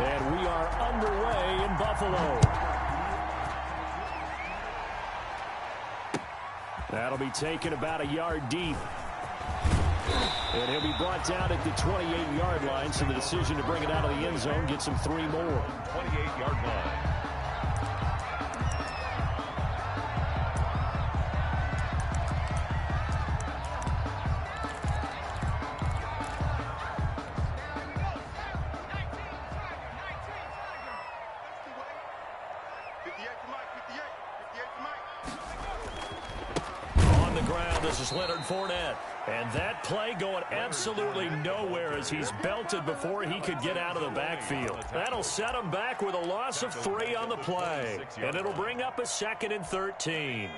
And we are underway in Buffalo. That'll be taken about a yard deep. And he'll be brought down at the 28-yard line, so the decision to bring it out of the end zone gets him 3 more. 28-yard line. On the ground, this is Leonard Fournette. And that play going absolutely nowhere as he's belted before he could get out of the backfield. That'll set him back with a loss of 3 on the play. And it'll bring up a 2nd and 13.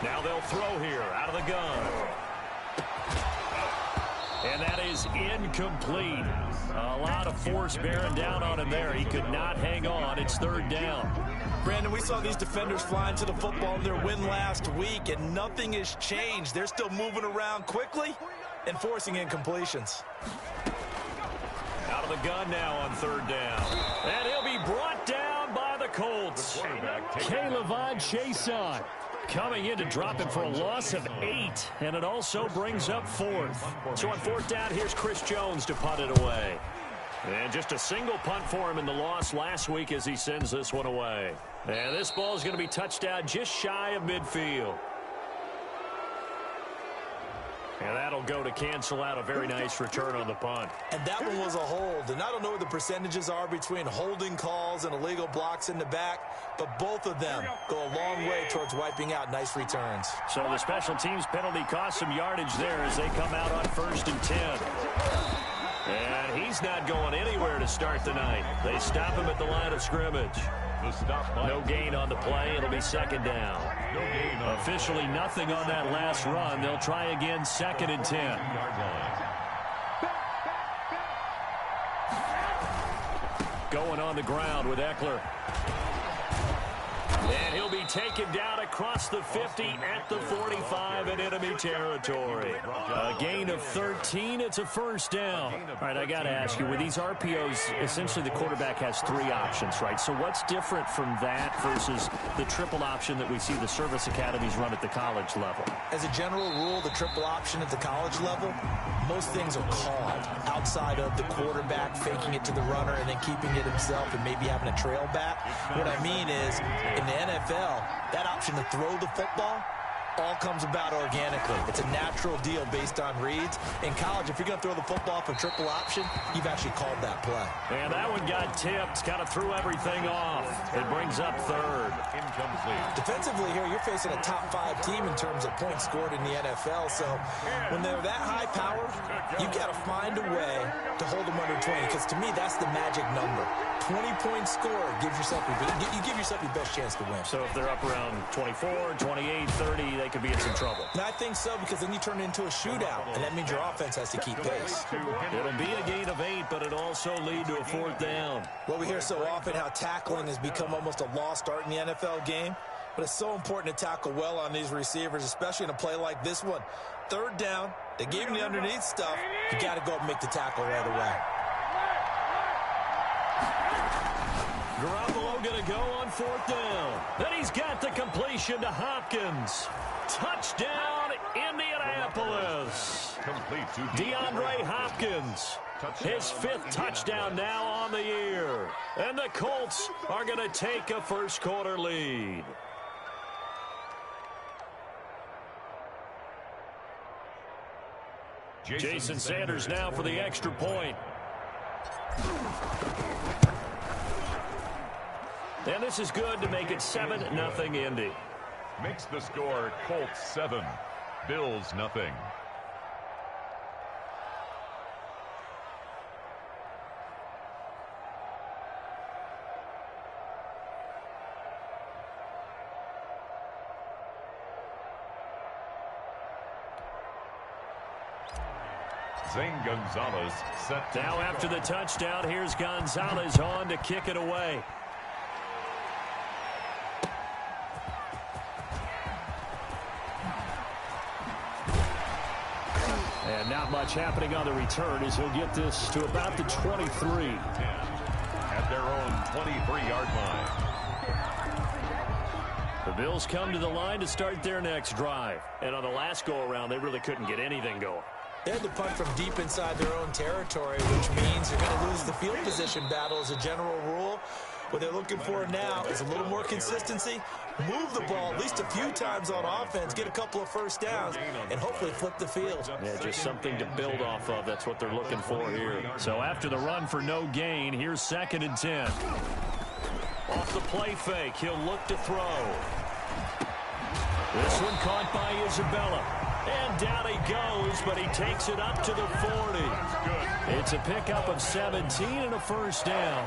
Now they'll throw here out of the gun. And that is incomplete. A lot of force bearing down on him there. He could not hang on. It's 3rd down. Brandon, we saw these defenders flying to the football in their win last week, and nothing has changed. They're still moving around quickly and forcing incompletions. Out of the gun now on 3rd down. And he'll be brought down by the Colts. K'Lavon Chaisson coming in to drop him for a loss of 8, and it also brings up 4th. So on 4th down, here's Chris Jones to punt it away. And just a single punt for him in the loss last week as he sends this one away. And this ball is going to be touched down just shy of midfield. And that'll go to cancel out a very nice return on the punt. And that one was a hold. And I don't know what the percentages are between holding calls and illegal blocks in the back, but both of them go a long way towards wiping out nice returns. So the special teams penalty cost some yardage there as they come out on 1st and 10. And he's not going anywhere to start the night. They stop him at the line of scrimmage. No gain on the play. It'll be 2nd down. Officially nothing on that last run. They'll try again 2nd and 10. Going on the ground with Eckler. And he'll be taken down across the 50 at the 45 in enemy territory. A gain of 13. It's a 1st down. All right, I got to ask you, with these RPOs, essentially the quarterback has 3 options, right? So what's different from that versus the triple option that we see the service academies run at the college level? As a general rule, the triple option at the college level, most things are called outside of the quarterback faking it to the runner and then keeping it himself and maybe having a trail back. What I mean is, in the NFL, that option to throw the football all comes about organically. It's a natural deal based on reads. In college, if you're going to throw the football for triple option, you've actually called that play. And that one got tipped, kind of threw everything off. It brings up 3rd. Incomplete. Defensively here, you're facing a top 5 team in terms of points scored in the NFL. So when they're that high powered, you got to find a way to hold them under 20. Because to me, that's the magic number. 20-point score gives yourself you give yourself your best chance to win. So if they're up around 24, 28, 30, they could be in some trouble. And I think so, because then you turn it into a shootout, and that means your offense has to keep pace. It'll be a gain of 8, but it'll also lead to a 4th down. Well, we hear so often how tackling has become almost a lost art in the NFL game, but it's so important to tackle well on these receivers, especially in a play like this one. 3rd down, they gave him the underneath stuff. You got to go up and make the tackle right away. Garoppolo going to go on 4th down. Then he's got the completion to Hopkins. Touchdown, Indianapolis. Complete to DeAndre Hopkins. His 5th touchdown now on the year. And the Colts are going to take a 1st quarter lead. Jason Sanders now for the extra point. And this is good to make it 7-0 Indy. Makes the score Colts 7, Bills nothing. Zane Gonzalez set. Now after the touchdown, here's Gonzalez on to kick it away. And not much happening on the return as he'll get this to about the 23. At their own 23-yard line. The Bills come to the line to start their next drive. And on the last go-around, they really couldn't get anything going. They had to punt from deep inside their own territory, which means you're going to lose the field position battle as a general rule. What they're looking for now is a little more consistency, move the ball at least a few times on offense, get a couple of first downs, and hopefully flip the field. Yeah, just something to build off of. That's what they're looking for here. So after the run for no gain, here's 2nd and 10. Off the play fake, he'll look to throw. This one caught by Isabella. And down he goes, but he takes it up to the 40. It's a pickup of 17 and a first down.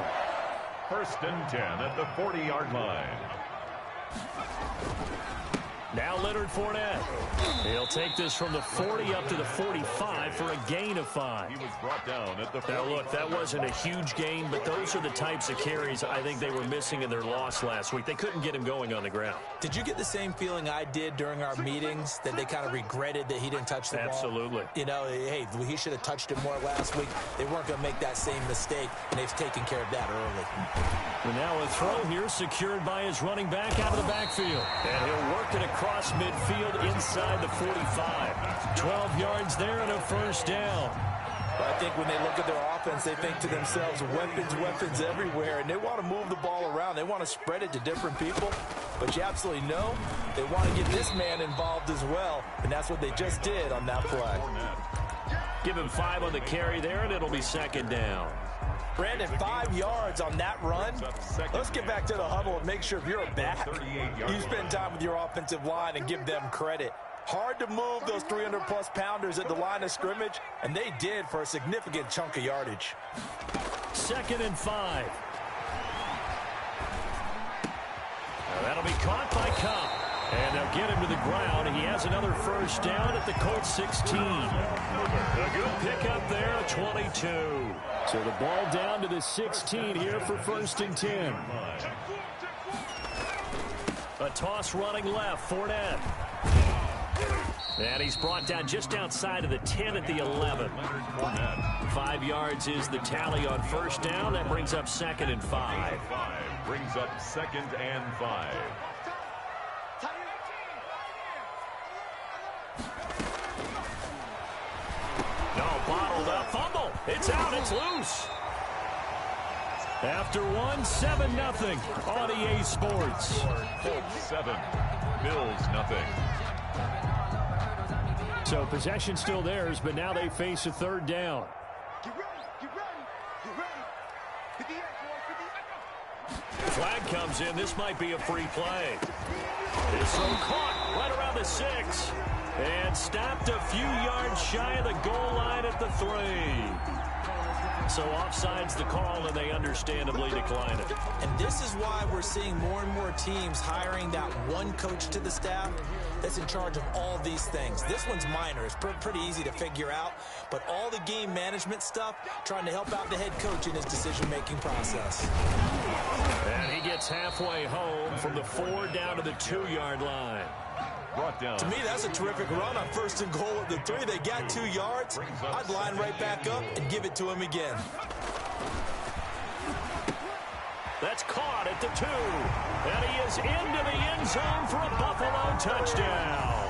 1st and 10 at the 40-yard line. Now Leonard Fournette. He'll take this from the 40 up to the 45 for a gain of 5. He was brought down at the 45. Now look, that wasn't a huge gain, but those are the types of carries I think they were missing in their loss last week. They couldn't get him going on the ground. Did you get the same feeling I did during our meetings, that they kind of regretted that he didn't touch the ball? Absolutely. You know, hey, he should have touched it more last week. They weren't going to make that same mistake, and they've taken care of that early. And now a throw here secured by his running back out of the backfield. And he'll work it across midfield inside the 45. 12 yards there and a first down. I think when they look at their offense, they think to themselves, weapons everywhere, and they want to move the ball around. They want to spread it to different people, but you absolutely know they want to get this man involved as well, and that's what they just did on that play. Give him 5 on the carry there, and it'll be 2nd down. Brandon, 5 yards on that run. Let's get back to the huddle and make sure if you're a back, you spend time with your offensive line and give them credit. Hard to move those 300-plus pounders at the line of scrimmage, and they did for a significant chunk of yardage. 2nd and 5. Now that'll be caught by Cobb. And they'll get him to the ground. He has another first down at the Colts 16. A good pickup there at 22. So the ball down to the 16 here for 1st and 10. A toss running left, Fournette. And he's brought down just outside of the 10 at the 11. 5 yards is the tally on first down. That brings up 2nd and 5. Brings up 2nd and 5. No, bottled up, fumble. It's out, it's loose. After 7-0 on EA Sports. Colts 7, Bills nothing. So possession still theirs, but now they face a 3rd down. Flag comes in. This might be a free play. It's so caught right around the 6. And stopped a few yards shy of the goal line at the 3. So offside's the call, and they understandably decline it. And this is why we're seeing more and more teams hiring that one coach to the staff that's in charge of all these things. This one's minor. It's pretty easy to figure out. But all the game management stuff, trying to help out the head coach in his decision-making process. And he gets halfway home from the 4 down to the 2-yard line. To me, that's a terrific run on 1st and goal at the 3. They got 2 yards. I'd line right back up and give it to him again. That's caught at the 2. And he is into the end zone for a Buffalo touchdown.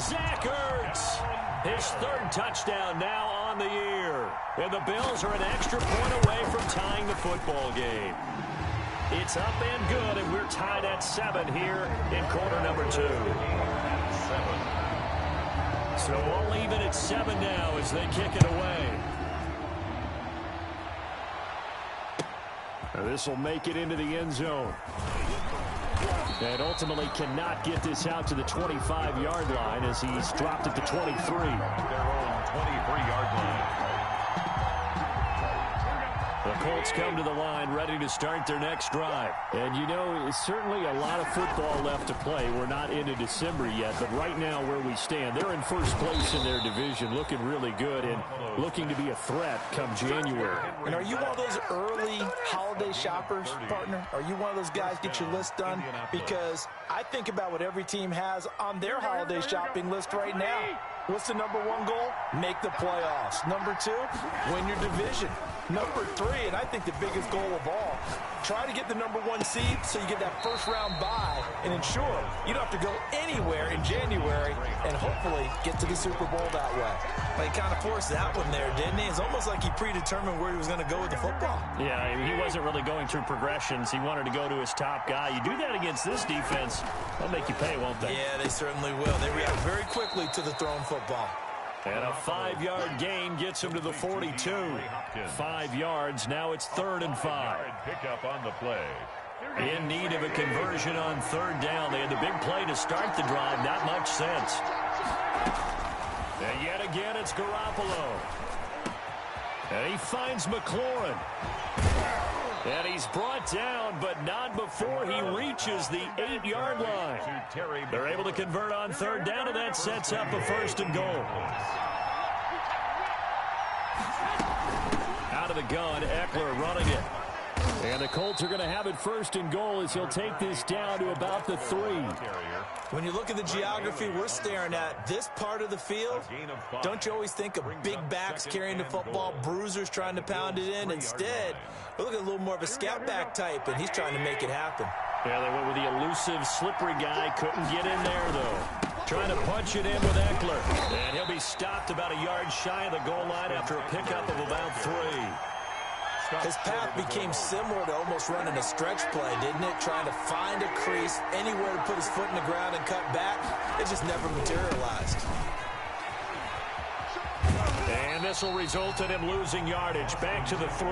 Zach Ertz, his 3rd touchdown now on the year. And the Bills are an extra point away from tying the football game. It's up and good, and we're tied at 7 here in quarter number 2. 7. So all even at 7 now as they kick it away. This will make it into the end zone. And ultimately cannot get this out to the 25-yard line as he's dropped at the 23. Their own 23-yard line. The Colts come to the line ready to start their next drive. And, you know, it's certainly a lot of football left to play. We're not into December yet, but right now where we stand, they're in first place in their division, looking really good and looking to be a threat come January. And are you one of those early holiday shoppers, partner? Are you one of those guys get your list done? Because I think about what every team has on their holiday shopping list right now. What's the number one goal? Make the playoffs. Number 2, win your division. Number 3, and I think the biggest goal of all, try to get the number 1 seed so you get that first-round bye and ensure you don't have to go anywhere in January and hopefully get to the Super Bowl that way. But he kind of forced that one there, didn't he? It's almost like he predetermined where he was going to go with the football. Yeah, he wasn't really going through progressions. He wanted to go to his top guy. You do that against this defense, they'll make you pay, won't they? Yeah, they certainly will. They react very quickly to the thrown football. And a 5-yard gain gets him to the 42. 5 yards. Now it's 3rd and 5. Pickup on the play. In need of a conversion on 3rd down. They had the big play to start the drive. Not much sense. And yet again, it's Garoppolo. And he finds McLaurin. And he's brought down, but not before he reaches the 8-yard line. They're able to convert on 3rd down, and that sets up a 1st and goal. Out of the gun, Eckler running it. And the Colts are going to have it 1st and goal as he'll take this down to about the 3. When you look at the geography we're staring at, this part of the field, don't you always think of big backs carrying the football, bruisers trying to pound it in? Instead, we're looking at a little more of a scout back type, and he's trying to make it happen. Yeah, they went with the elusive, slippery guy. Couldn't get in there, though. Trying to punch it in with Eckler. And he'll be stopped about a yard shy of the goal line after a pickup of about 3. His path became similar to almost running a stretch play, didn't it? Trying to find a crease, anywhere to put his foot in the ground and cut back. It just never materialized. And this will result in him losing yardage. Back to the 3.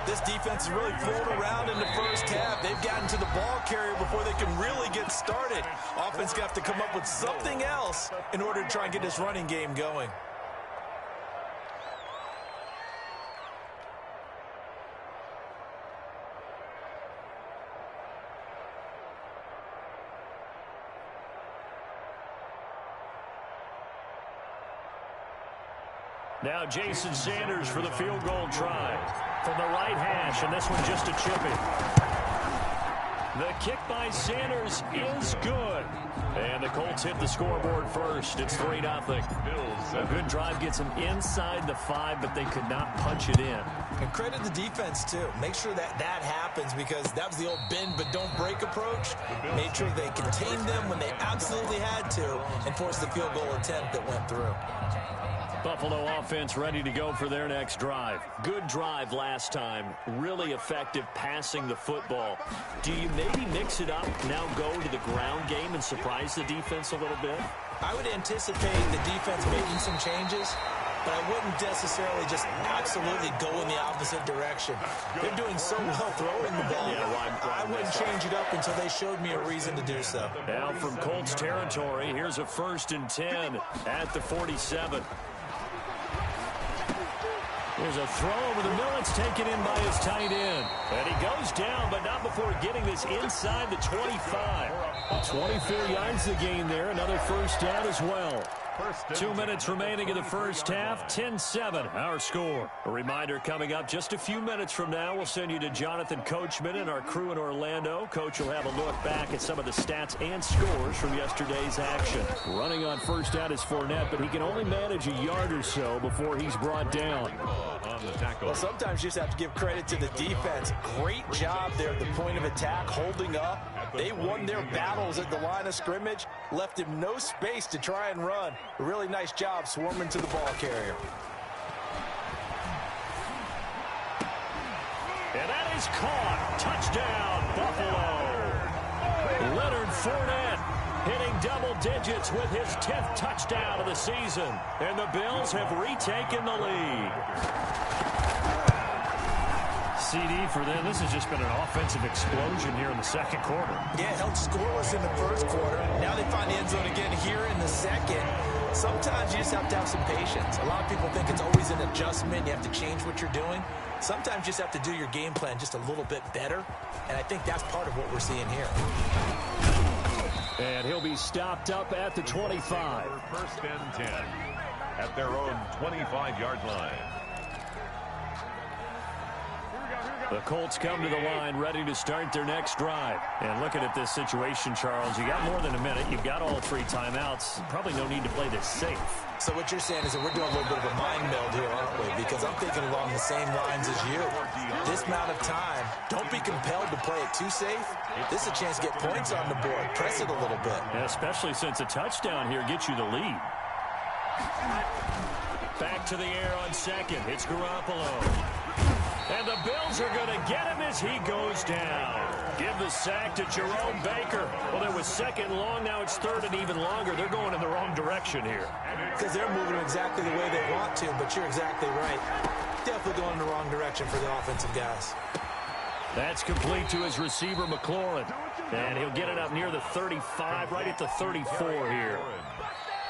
This defense is really flown around in the first half. They've gotten to the ball carrier before they can really get started. Offense got to come up with something else in order to try and get this running game going. Now Jason Sanders for the field goal try from the right hash, and this one just a chippy. The kick by Sanders is good. And the Colts hit the scoreboard first. It's 3-0. A good drive gets them inside the 5, but they could not punch it in. And credit the defense, too. Make sure that happens, because that was the old bend but don't break approach. Made sure they contained them when they absolutely had to and forced the field goal attempt that went through. Buffalo offense ready to go for their next drive. Good drive last time. Really effective passing the football. Do you maybe mix it up, now go to the ground game and surprise the defense a little bit? I would anticipate the defense making some changes, but I wouldn't necessarily just absolutely go in the opposite direction. They're doing so well throwing the ball. I wouldn't change it up until they showed me a reason to do so. Now from Colts territory, here's a 1st and 10 at the 47. There's a throw over the middle. It's taken in by his tight end. And he goes down, but not before getting this inside the 25. 24 yards to gain there. Another 1st down as well. 2 minutes remaining in the first half. 10-7, our score. A reminder coming up just a few minutes from now. We'll send you to Jonathan Coachman and our crew in Orlando. Coach will have a look back at some of the stats and scores from yesterday's action. Running on 1st down is Fournette, but he can only manage a yard or so before he's brought down. Well, sometimes you just have to give credit to the defense. Great job there at the point of attack, holding up. They won their battles at the line of scrimmage, left him no space to try and run. A really nice job swarming to the ball carrier. And that is caught. Touchdown, Buffalo. Leonard Fournette hitting double digits with his 10th touchdown of the season. And the Bills have retaken the lead. CD for them. This has just been an offensive explosion here in the second quarter. Yeah, held scoreless in the first quarter. Now they find the end zone again here in the second. Sometimes you just have to have some patience. A lot of people think it's always an adjustment. You have to change what you're doing. Sometimes you just have to do your game plan just a little bit better. And I think that's part of what we're seeing here. And he'll be stopped up at the 25. 1st and 10 at their own 25-yard line. The Colts come to the line ready to start their next drive. And looking at this situation, Charles, you got more than a minute. You've got all 3 timeouts. Probably no need to play this safe. So what you're saying is that we're doing a little bit of a mind meld here, aren't we? Because I'm thinking along the same lines as you. This amount of time, don't be compelled to play it too safe. This is a chance to get points on the board. Press it a little bit. Yeah, especially since a touchdown here gets you the lead. Back to the air on second. It's Garoppolo. And the Bills are going to get him as he goes down. Give the sack to Jerome Baker. Well, it was second long. Now it's third and even longer. They're going in the wrong direction here. Because they're moving exactly the way they want to, but you're exactly right. Definitely going in the wrong direction for the offensive guys. That's complete to his receiver, McLaurin. And he'll get it up near the 35, right at the 34 here.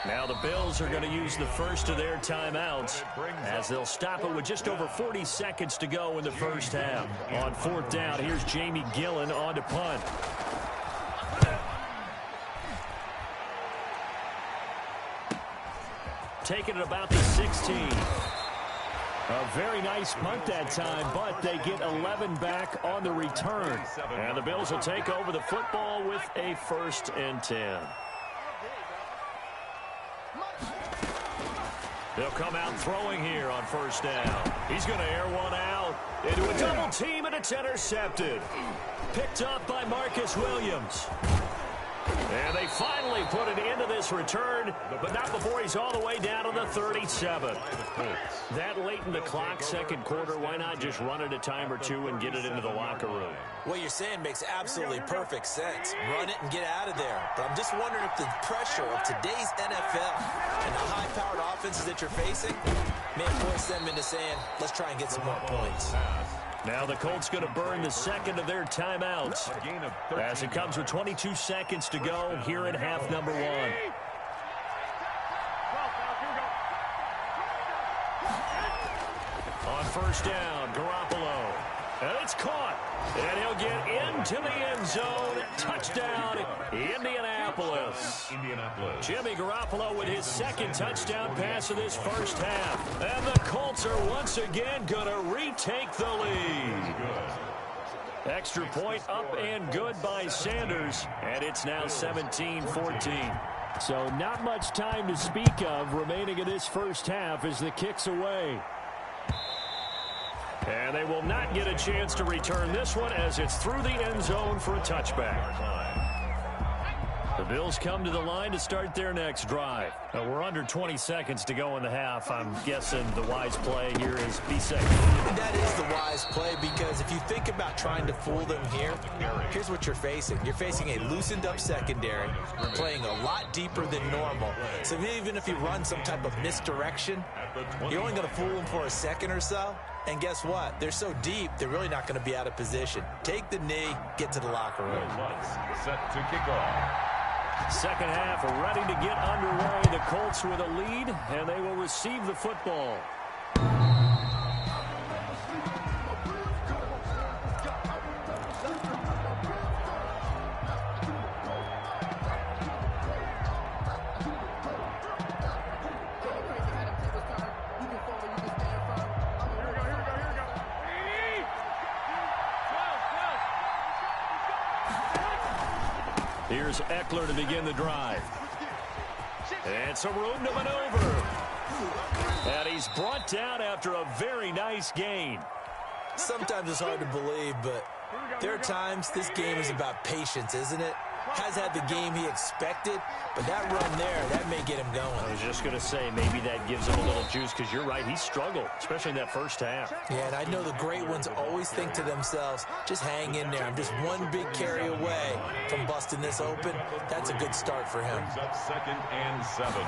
Now the Bills are going to use the first of their timeouts as they'll stop it with just over 40 seconds to go in the first half. On 4th down, here's Jamie Gillen on to punt. Taking it about the 16. A very nice punt that time, but they get 11 back on the return. And the Bills will take over the football with a 1st and 10. They'll come out throwing here on 1st down. He's going to air one out into a double team, and it's intercepted. Picked up by Marcus Williams. And they finally put an end to this return, but not before he's all the way down to the 37. That late in the clock, second quarter, why not just run it a time or two and get it into the locker room? What you're saying makes absolutely perfect sense. Run it and get out of there. But I'm just wondering if the pressure of today's NFL and the high-powered offenses that you're facing may force them into saying, let's try and get some more points. Now the Colts going to burn the second of their timeouts as it comes with 22 seconds to go here at half number 1. On 1st down, Garoppolo. And it's caught. And he'll get into the end zone. Touchdown, Indianapolis. Jimmy Garoppolo with his 2nd touchdown pass of this first half. And the Colts are once again going to retake the lead. Extra point up and good by Sanders. And it's now 17-14. So not much time to speak of remaining in this first half as the kick's away. And they will not get a chance to return this one as it's through the end zone for a touchback. The Bills come to the line to start their next drive. We're under 20 seconds to go in the half. I'm guessing the wise play here is be safe. And that is the wise play, because if you think about trying to fool them here, here's what you're facing. You're facing a loosened up secondary, playing a lot deeper than normal. So even if you run some type of misdirection, you're only going to fool them for a second or so. And guess what? They're so deep, they're really not going to be out of position. Take the knee, get to the locker room. Set to kick off. Second half ready to get underway. The Colts with a lead, and they will receive the football. Here's Eckler to begin the drive. And some room to maneuver. And he's brought down after a very nice gain. Sometimes it's hard to believe, but there are times this game is about patience, isn't it? Has had the game he expected, but that run there, that may get him going. I was just going to say, maybe that gives him a little juice, because you're right, he struggled, especially in that first half. Yeah, and I know the great ones always think to themselves, just hang in there. I'm just one big carry away from busting this open. That's a good start for him. Up 2nd and 7.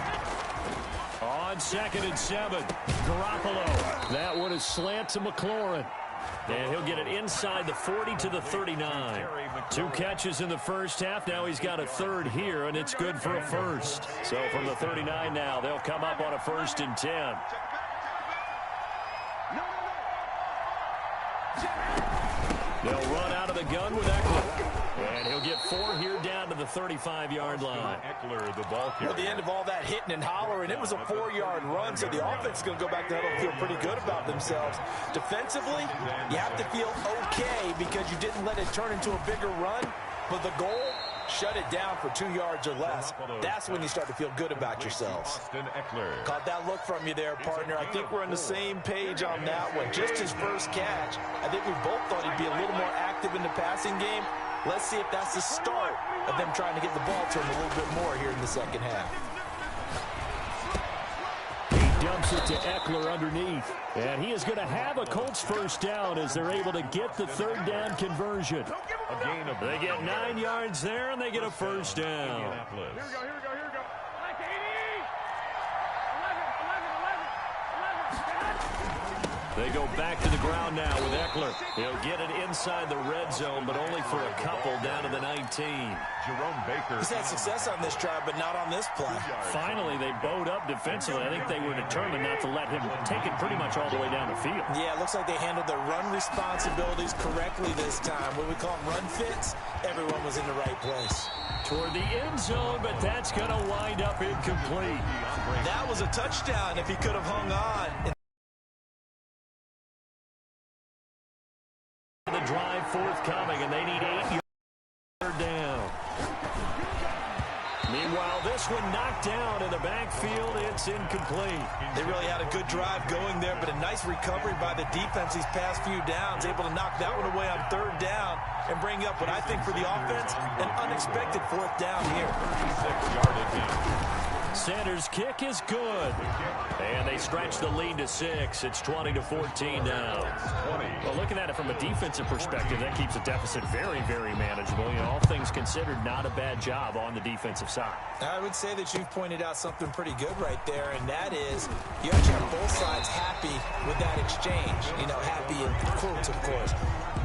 On 2nd and 7, Garoppolo. That one is slant to McLaurin. And he'll get it inside the 40 to the 39. 2 catches in the first half. Now he's got a 3rd here, and it's good for a 1st. So from the 39 now, they'll come up on a 1st and 10. They'll run out of the gun with Eckler. And he'll get 4 here down to the 35-yard line. Eckler, the ball carrier. Well, the end of all that hitting and hollering, it was a 4-yard run, so the offense is going to go back to huddle and feel pretty good about themselves. Defensively, you have to feel okay because you didn't let it turn into a bigger run, but the goal, shut it down for 2 yards or less. That's when you start to feel good about yourselves. Caught that look from you there, partner. I think we're on the same page on that one. Just his first catch, I think we both thought he'd be a little more active in the passing game. Let's see if that's the start of them trying to get the ball to him a little bit more here in the second half. He dumps it to Eckler underneath. And he is going to have a Colts first down as they're able to get the 3rd down conversion. They get 9 yards there, and they get a first down. Here we go. They go back to the ground now with Eckler. He'll get it inside the red zone, but only for a couple down to the 19. Jerome Baker. He's had success on this drive, but not on this play. Finally, they bowed up defensively. I think they were determined not to let him take it pretty much all the way down the field. Yeah, it looks like they handled their run responsibilities correctly this time. When we call them run fits, everyone was in the right place. Toward the end zone, but that's going to wind up incomplete. That was a touchdown if he could have hung on. The drive forthcoming, and they need 8 yards down. Meanwhile, this one knocked down in the backfield. It's incomplete. They really had a good drive going there, but a nice recovery by the defense these past few downs, able to knock that one away on 3rd down and bring up what I think for the offense, an unexpected 4th down here. 36-yard attempt. Sanders' kick is good. And they stretch the lead to 6. It's 20-14 now. Well, looking at it from a defensive perspective, that keeps the deficit very, very manageable. You know, all things considered, not a bad job on the defensive side. I would say that you've pointed out something pretty good right there, and that is you actually have both sides happy with that exchange. You know, happy in quotes, of course.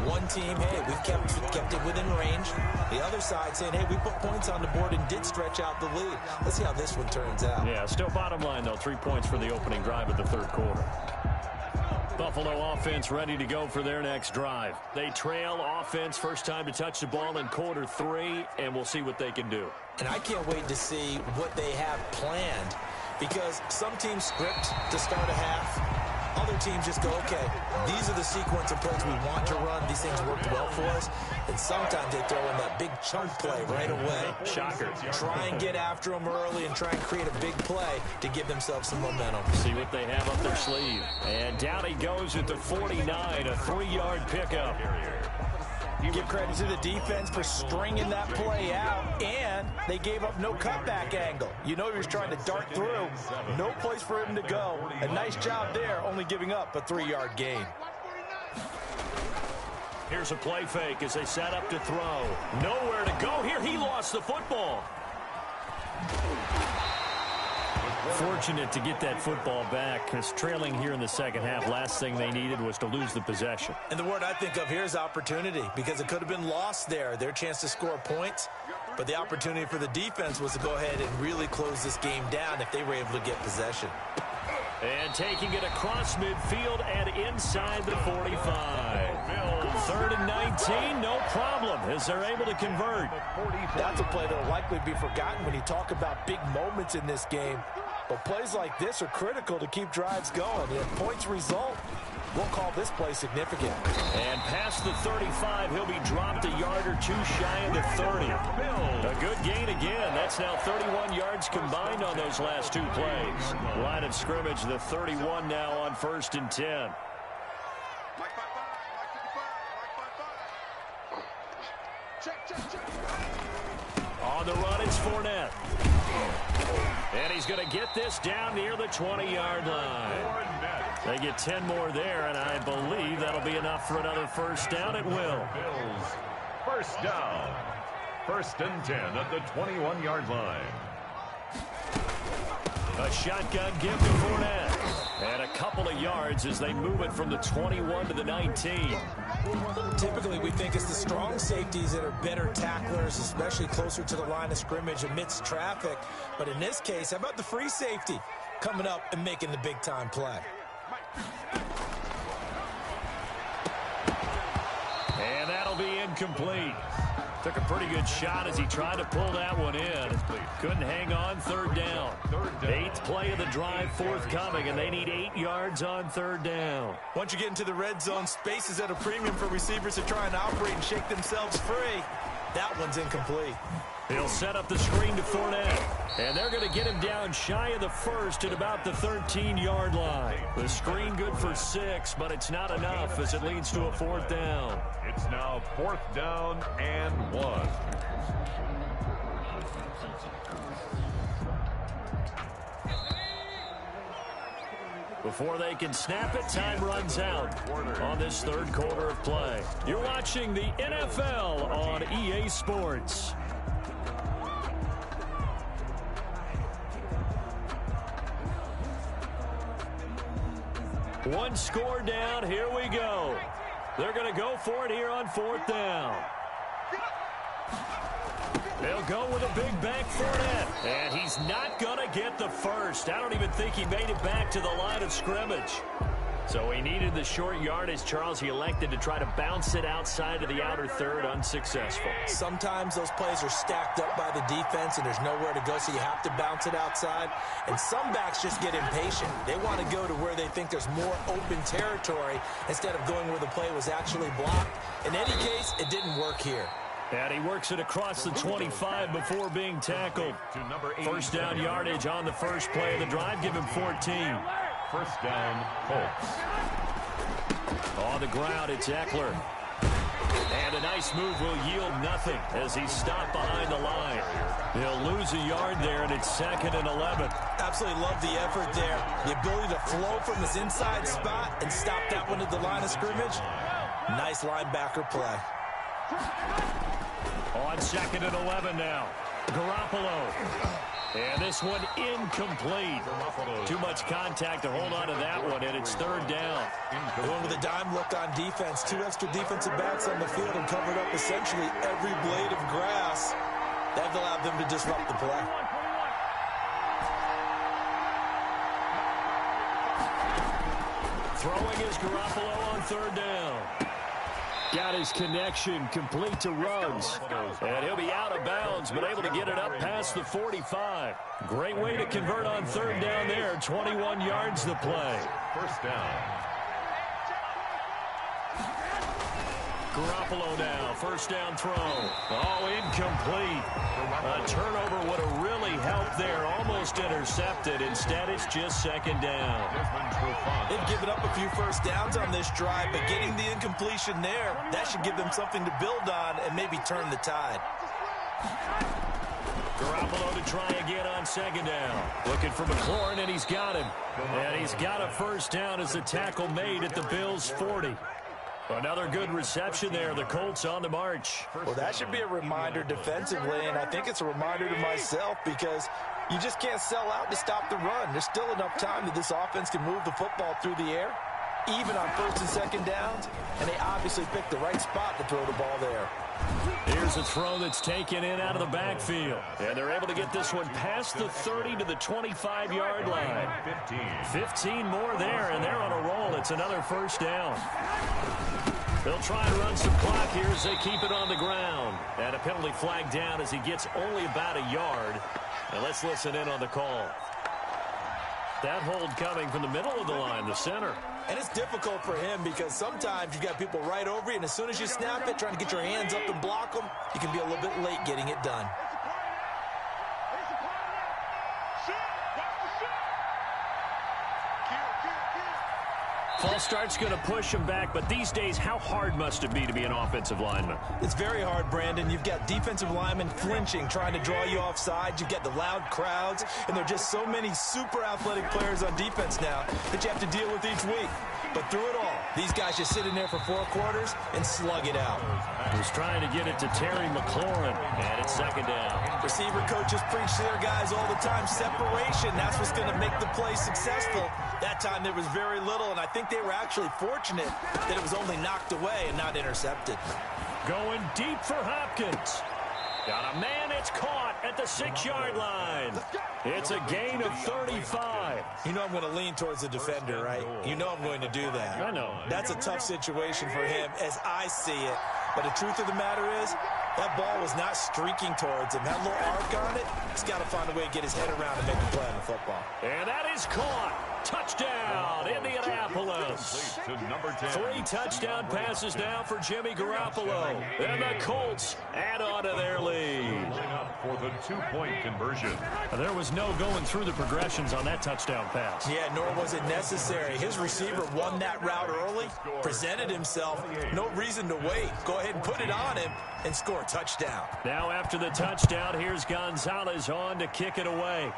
One team, hey, we've kept it within range. The other side saying, hey, we put points on the board and did stretch out the lead. Let's see how this one turns out. Yeah, still bottom line, though, 3 points for the opening drive of the 3rd quarter. Buffalo offense ready to go for their next drive. They trail offense, first time to touch the ball in quarter 3, and we'll see what they can do. And I can't wait to see what they have planned, because some teams script to start a half. Other teams just go, okay, these are the sequence of plays we want to run. These things worked well for us. And sometimes they throw in that big chunk play right away. Shocker. Try and get after them early and try and create a big play to give themselves some momentum. See what they have up their sleeve. And down he goes at the 49, a 3-yard pickup. Give credit to the defense for stringing that play out, and they gave up no cutback angle. You know he was trying to dart through. No place for him to go. A nice job there, only giving up a 3-yard gain. Here's a play fake as they set up to throw. Nowhere to go here. He lost the football. Fortunate to get that football back, because trailing here in the second half, last thing they needed was to lose the possession. And the word I think of here is opportunity, because it could have been lost there, their chance to score points. But the opportunity for the defense was to go ahead and really close this game down if they were able to get possession. And taking it across midfield and inside the 45. 3rd and 19, no problem, as they're able to convert. That's a play that will likely be forgotten when you talk about big moments in this game. But plays like this are critical to keep drives going. And if points result, we'll call this play significant. And past the 35, he'll be dropped a yard or 2 shy of the 30. A good gain again. That's now 31 yards combined on those last 2 plays. Line of scrimmage, the 31 now on 1st and 10. On the run, it's Fournette. And he's going to get this down near the 20-yard line. They get 10 more there, and I believe that'll be enough for another first down. It will. Bills, first down. 1st and 10 at the 21-yard line. A shotgun give to Fournette. And a couple of yards as they move it from the 21 to the 19. Typically, we think it's the strong safeties that are better tacklers, especially closer to the line of scrimmage amidst traffic. But in this case, how about the free safety coming up and making the big-time play? And that'll be incomplete. Took a pretty good shot as he tried to pull that one in. Couldn't hang on. Third down. Eighth play of the drive forthcoming, and they need 8 yards on third down. Once you get into the red zone, space is at a premium for receivers to try and operate and shake themselves free. That one's incomplete. He'll set up the screen to Fournette. And they're going to get him down shy of the first at about the 13-yard line. The screen good for 6, but it's not enough as it leads to a 4th down. It's now 4th down and 1. Before they can snap it, time runs out on this third quarter of play. You're watching the NFL on EA Sports. One score down. Here we go. They're going to go for it here on 4th down. They'll go with a big bank Fournette. And he's not going to get the first. I don't even think he made it back to the line of scrimmage. So he needed the short yardage, Charles. He elected to try to bounce it outside of the outer third, unsuccessful. Sometimes those plays are stacked up by the defense and there's nowhere to go, so you have to bounce it outside. And some backs just get impatient. They want to go to where they think there's more open territory instead of going where the play was actually blocked. In any case, it didn't work here. And he works it across the 25 before being tackled. First down yardage on the first play of the drive. Give him 14. First down, Colts. On the ground, it's Eckler. And a nice move will yield nothing as he's stopped behind the line. He'll lose a yard there, and it's 2nd and 11. Absolutely love the effort there. The ability to flow from his inside spot and stop that one at the line of scrimmage. Nice linebacker play. On 2nd and 11 now. Garoppolo. And this one incomplete. Too much contact to hold on to that one, and it's 3rd down. Going with a dime look on defense. 2 extra defensive backs on the field and covered up essentially every blade of grass. That allowed them to disrupt the play. Throwing is Garoppolo on 3rd down. Got his connection complete to Ruggs. And he'll be out of bounds, but able to get it up past the 45. Great way to convert on 3rd down there. 21 yards the play. First down. Garoppolo now. First down throw. Oh, incomplete. A turnover would have really helped there. Almost intercepted. Instead, it's just 2nd down. They've given up a few first downs on this drive, but getting the incompletion there, that should give them something to build on and maybe turn the tide. Garoppolo to try again on 2nd down. Looking for McLaurin, and he's got him. And he's got a first down as the tackle made at the Bills' 40. Another good reception there. The Colts on the march. Well, that should be a reminder defensively, and I think it's a reminder to myself because you just can't sell out to stop the run. There's still enough time that this offense can move the football through the air, even on 1st and 2nd downs, and they obviously picked the right spot to throw the ball there. Here's a throw that's taken in out of the backfield. And they're able to get this one past the 30 to the 25-yard line. 15 more there, and they're on a roll. It's another first down. They'll try and run some clock here as they keep it on the ground. And a penalty flag down as he gets only about a yard. And let's listen in on the call. That hold coming from the middle of the line, the center. And it's difficult for him because sometimes you've got people right over you, and as soon as you snap it, trying to get your hands up and block them, you can be a little bit late getting it done. False start's going to push him back, but these days, how hard must it be to be an offensive lineman? It's very hard, Brandon. You've got defensive linemen flinching, trying to draw you offside. You've got the loud crowds, and there are just so many super athletic players on defense now that you have to deal with each week. But through it all, these guys just sit in there for 4 quarters and slug it out. He's trying to get it to Terry McLaurin, and it's 2nd down. Receiver coaches preach to their guys all the time. Separation, that's what's going to make the play successful. That time there was very little, and I think they were actually fortunate that it was only knocked away and not intercepted. Going deep for Hopkins. Got a man, it's caught at the 6-yard line. It's a gain of 35. You know I'm going to lean towards the defender, right? You know I'm going to do that. I know. That's a tough situation for him as I see it. But the truth of the matter is, That ball was not streaking towards him. That little arc on it, he's got to find a way to get his head around and make a play on the football. And that is caught. Touchdown, Indianapolis. To number 10. 3 touchdown passes now for Jimmy Garoppolo. And the Colts add on to their lead. Up for the 2-point conversion. There was no going through the progressions on that touchdown pass. Yeah, nor was it necessary. His receiver won that route early, presented himself. No reason to wait. Go ahead and put it on him and score a touchdown. Now after the touchdown, here's Gonzalez on to kick it away.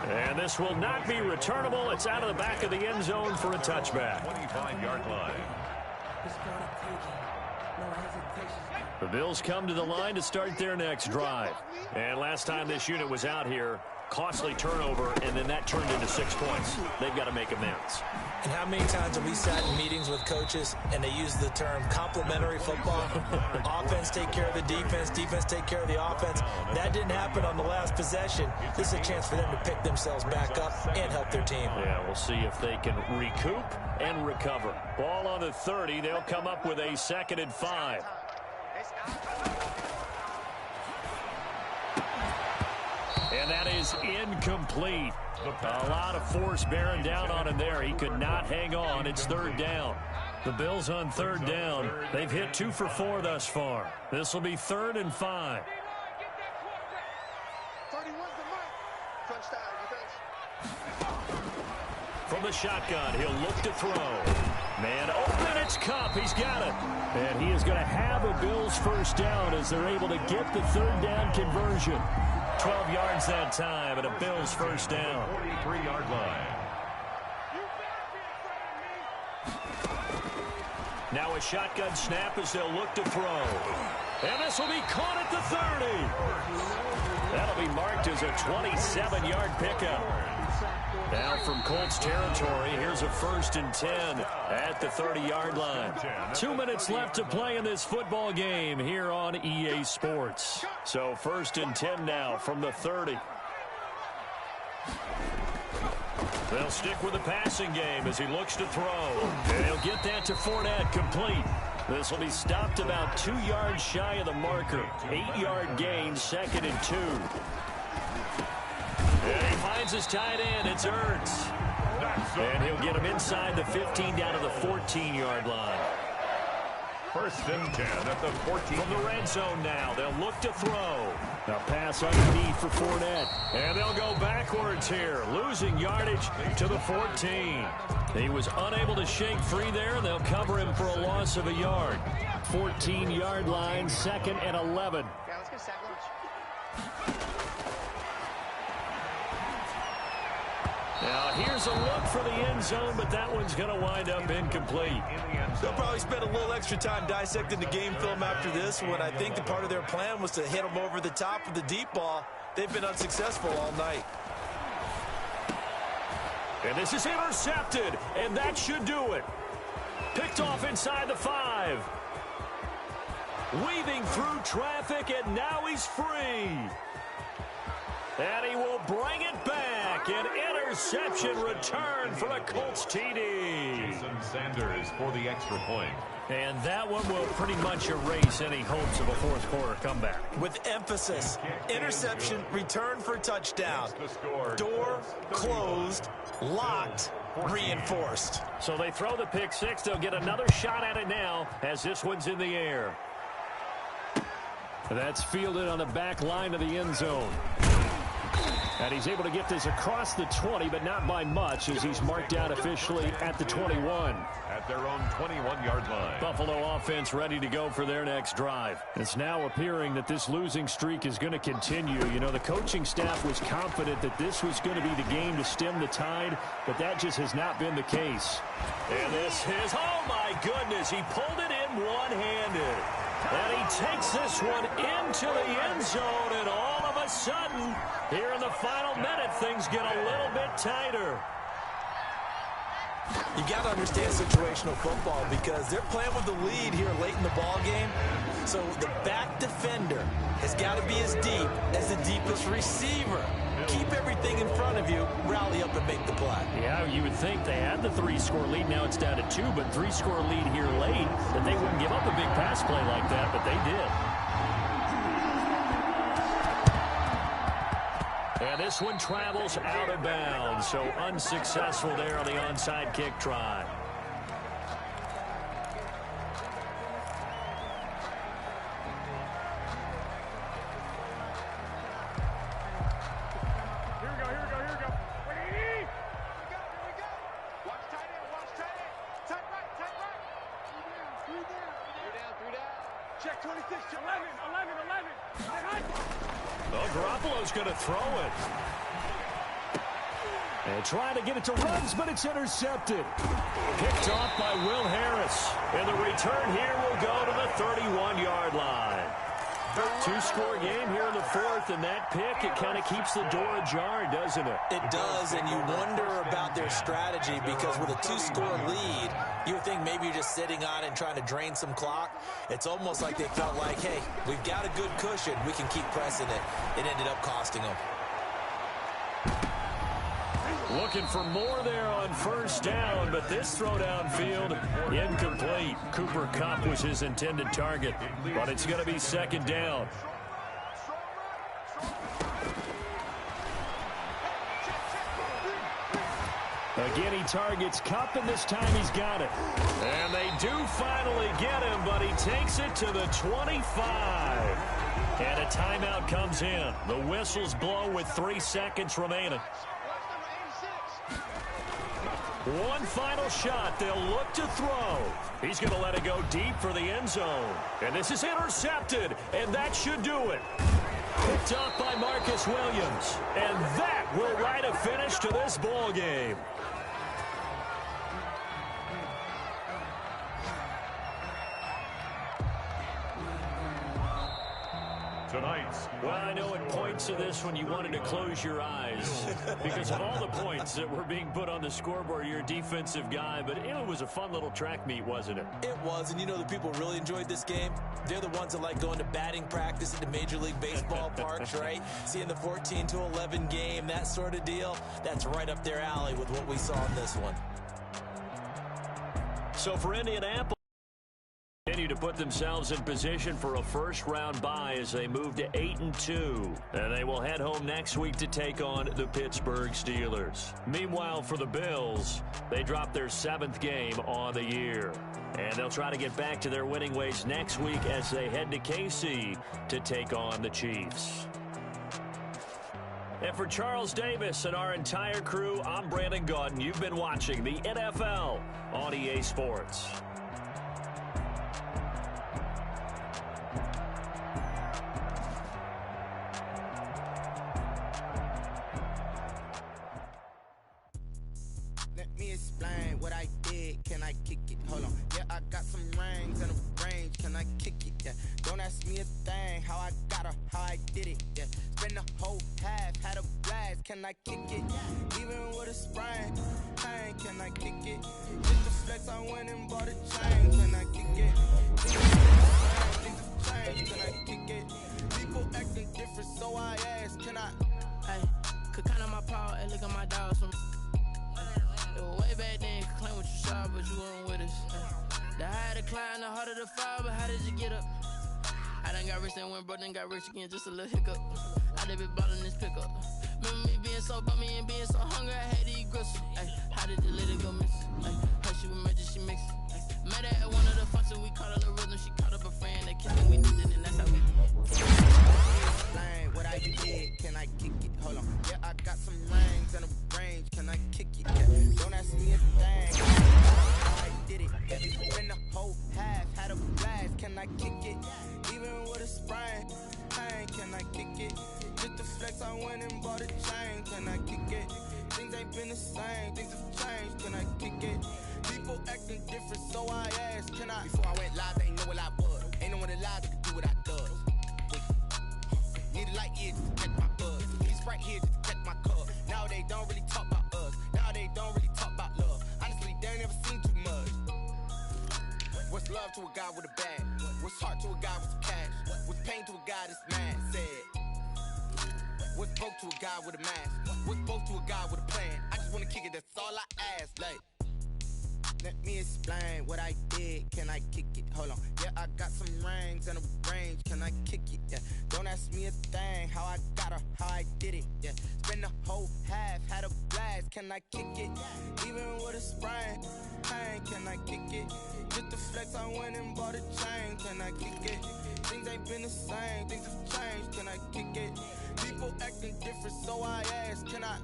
And this will not be returnable. It's out of the back of the end zone for a touchback. 25-yard line. The Bills come to the line to start their next drive. And last time this unit was out here, costly turnover, and then that turned into 6 points. They've got to make amends. And how many times have we sat in meetings with coaches and they use the term complementary football? Offense take care of the defense, defense take care of the offense. That didn't happen on the last possession. This is a chance for them to pick themselves back up and help their team. Yeah, we'll see if they can recoup and recover. Ball on the 30. They'll come up with a 2nd and 5. And that is incomplete. A lot of force bearing down on him there. He could not hang on. It's 3rd down. The Bills on 3rd down. They've hit 2 for 4 thus far. This will be 3rd and 5. From the shotgun, he'll look to throw. Man open, it's Cup. He's got it. And he is going to have a Bills 1st down as they're able to get the 3rd down conversion. 12 yards that time and a Bills 1st down. 43-yard line. Now a shotgun snap as they'll look to throw. And this will be caught at the 30. That'll be marked as a 27-yard pickup. Now from Colts territory, here's a 1st and 10 at the 30-yard line. 2 minutes left to play in this football game here on EA Sports. So 1st and 10 now from the 30. They'll stick with the passing game as he looks to throw. And he'll get that to Fournette complete. This will be stopped about 2 yards shy of the marker. 8-yard gain, 2nd and 2. And he finds his tight end. It's Ertz. And he'll get him inside the 15 down to the 14-yard line. 1st and 10 at the 14. From the red zone now. They'll look to throw. A pass underneath for Fournette. And they'll go backwards here. Losing yardage to the 14. He was unable to shake free there, and they'll cover him for a loss of a yard. 14-yard line, 2nd and 11. Now, here's a look for the end zone, but that one's going to wind up incomplete. They'll probably spend a little extra time dissecting the game film after this when I think the part of their plan was to hit them over the top of the deep ball. They've been unsuccessful all night. And this is intercepted, and that should do it. Picked off inside the 5. Weaving through traffic, and now he's free. And he will bring it back. An interception return for the Colts TD. Jason Sanders for the extra point. And that one will pretty much erase any hopes of a 4th quarter comeback. With emphasis, interception, return for touchdown. Door closed, locked, reinforced. So they throw the pick 6. They'll get another shot at it now as this one's in the air. That's fielded on the back line of the end zone. And he's able to get this across the 20, but not by much, as he's marked out officially at the 21. At their own 21-yard line. Buffalo offense ready to go for their next drive. It's now appearing that this losing streak is going to continue. You know, the coaching staff was confident that this was going to be the game to stem the tide, but that just has not been the case. And this is, oh my goodness, he pulled it in one-handed. And he takes this one into the end zone, and all of a sudden, here in the final minute, things get a little bit tighter. You got to understand situational football because they're playing with the lead here late in the ball game. So the back defender has got to be as deep as the deep Memphis receiver. Keep everything in front of you, rally up and make the play. Yeah, you would think they had the 3-score lead. Now it's down to 2, but 3-score lead here late, that they wouldn't give up a big pass play like that, but they did. And this one travels out of bounds, so unsuccessful there on the onside kick try. Check 26, 11. Garoppolo's going to throw it. And trying to get it to Ruggs, but it's intercepted. Picked off by Will Harris. And the return here will go to the 31-yard line. 2-score game here in the fourth, and that pick, it kind of keeps the door ajar, doesn't it? It does, and you wonder about their strategy because with a 2-score lead, you would think maybe you're just sitting on it and trying to drain some clock. It's almost like they felt like, hey, we've got a good cushion. We can keep pressing it. It ended up costing them. Looking for more there on first down, but this throw downfield incomplete. Cooper Kupp was his intended target, but it's going to be second down. Again, he targets Kupp, and this time he's got it. And they do finally get him, but he takes it to the 25. And a timeout comes in. The whistles blow with 3 seconds remaining. One final shot. They'll look to throw. He's going to let it go deep for the end zone. And this is intercepted, and that should do it. Picked up by Marcus Williams. And that will write a finish to this ball game. Tonight's. Well, I know at points of this when you wanted to close your eyes because of all the points that were being put on the scoreboard. You're a defensive guy, but it was a fun little track meet, wasn't it? It was, and you know the people really enjoyed this game? They're the ones that like going to batting practice at the Major League Baseball parks, right? Seeing the 14-11 game, that sort of deal, that's right up their alley with what we saw in this one. So for Indianapolis, continue to put themselves in position for a first-round bye as they move to 8-2. And they will head home next week to take on the Pittsburgh Steelers. Meanwhile, for the Bills, they dropped their 7th game on the year. And they'll try to get back to their winning ways next week as they head to KC to take on the Chiefs. And for Charles Davis and our entire crew, I'm Brandon Gaudin. You've been watching the NFL on EA Sports. Can I kick it? Even with a sprain, pain, can I kick it? Just the flex, I went and bought a chain. Can I kick it? Things have changed. Can I kick it? People acting different, so I ask, can I? Hey, could count on my power and look at my dogs from. It was way back then, could claim what you saw, but you weren't with us. The higher the climb, the harder the fall, but how did you get up? I done got rich and went broke, then got rich again, just a little hiccup. I done been ballin' this pickup. Remember me being so bummy and being so hungry, I had to eat gristle. Ay, how did you let it go miss? Ay, her she was magic, she mix. Met her at one of the functions, we caught her the rhythm. She caught up a friend, that kissed me, we did it, and that's how we Explain what I did, can I kick it? Hold on, yeah, I got some rings and a range, can I kick it? Yeah. Don't ask me a thing, I did it. Yeah. Spend the whole half, had a blast, can I kick it? Even with a sprain, pain, can I kick it? Just the flex, I went and bought a chain. Can I kick it? Things ain't been the same. Things have changed. Can I kick it? People acting different, so I asked, can I? Before I went live, they ain't know what I was. Ain't no one alive that could do what I does. Need a light here just to check my buzz. Need a Sprite here just to check my cup. Now they don't really talk about us. Now they don't really talk about love. Honestly, they ain't never seen too much. What's love to a guy with a bag? What's heart to a guy with some cash? What's pain to a guy that's mad? Said. What's broke to a guy with a mask? What's broke to a guy with a plan? I just wanna kick it, that's all I ask. Like, let me explain what I did. Can I kick it? Hold on. Yeah, I got some rings and a range. Can I kick it? Yeah. Don't ask me a thing. How I got her, how I did it. Yeah. Spend the whole half, had a blast. Can I kick it? Even with a sprain. Pain, can I kick it? Just the flex, I went and bought a chain. Can I kick it? Things ain't been the same. Things have changed. Can I kick it? People acting different, so I ask. Can I?